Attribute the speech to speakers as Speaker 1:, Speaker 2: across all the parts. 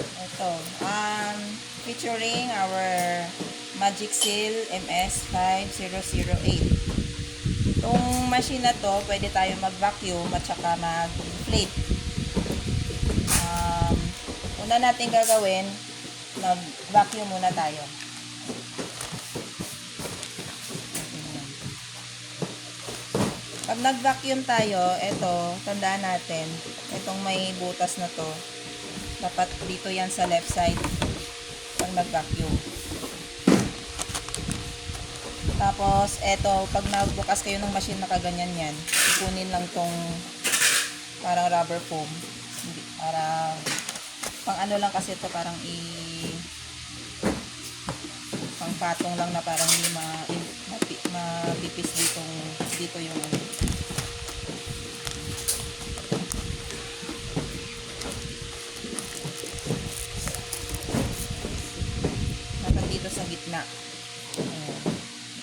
Speaker 1: Ito, featuring our Magic Seal MS5008. Itong machine na to, pwede tayo mag-vacuum at saka mag-inflate. Una natin gagawin, mag-vacuum muna tayo. Pag nag-vacuum tayo, ito, tandaan natin, itong may butas na to, dapat dito yan sa left side pag nag-vacuum. Tapos, ito, pag nagbukas kayo ng machine na kaganyan yan, ikunin lang tong parang rubber foam. Hindi, parang, pang ano lang kasi ito, parang pang patong lang na parang hindi mapipis dito yung ano. Dapat dito sa gitna.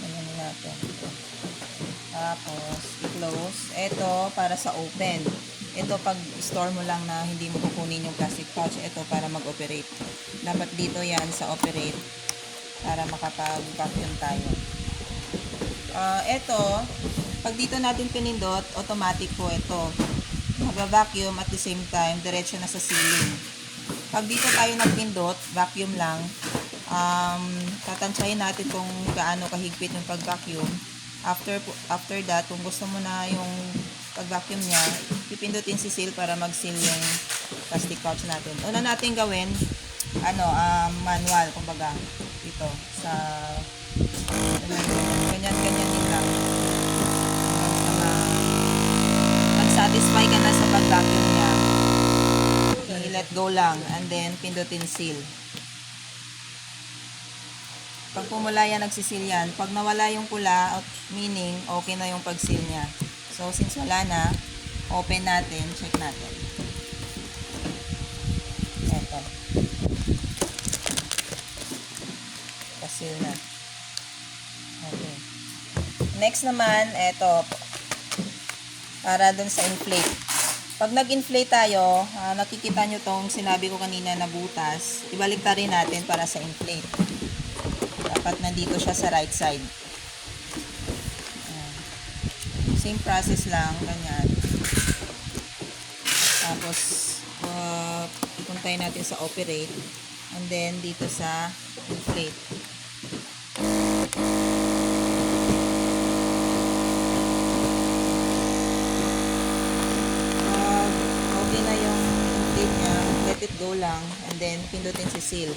Speaker 1: Ayan natin. Tapos, i-close. Ito, para sa open. Ito, pag store mo lang na hindi mo kukunin yung plastic pouch, ito para mag-operate. Dapat dito yan sa operate para makapag-vacuum tayo. Ito, pag dito natin pinindot, automatic po ito. Mag-vacuum at the same time, diretso na sa ceiling. Pag dito tayo nagpindot, vacuum lang, tatansyahin natin kung gaano kahigpit yung pag-vacuum. After that, kung gusto mo na yung pag-vacuum niya, pipindutin si seal para mag-seal yung plastic pouch natin. Una natin gawin, manual, kumbaga, dito, sa, ganyan din lang. Mag-satisfy ka na sa pag-vacuum niya. I-let go lang, and then, pindutin seal. Pag pumula yan, nagsisil yan. Pag nawala yung pula, meaning, okay na yung pag-seal niya. So, since wala na, open natin, check natin. Eto. Pa-seal na. Okay. Next naman, eto. Para dun sa inflate. Pag nag-inflate tayo, nakikita nyo tong sinabi ko kanina na butas. Ibalik ta rin natin para sa inflate. Dapat nandito siya sa right side. Same process lang, ganyan. Tapos, puntayin natin sa operate. And then, dito sa inflate. Okay na yung inflate niya, let it go lang. And then, pindutin si seal.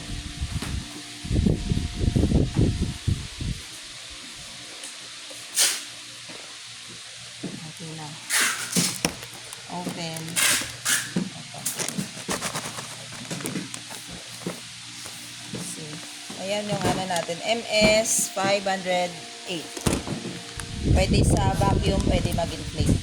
Speaker 1: Na. Open. See. Ayan yung ano natin. MS508. Pwede sa vacuum, pwede mag-inflate.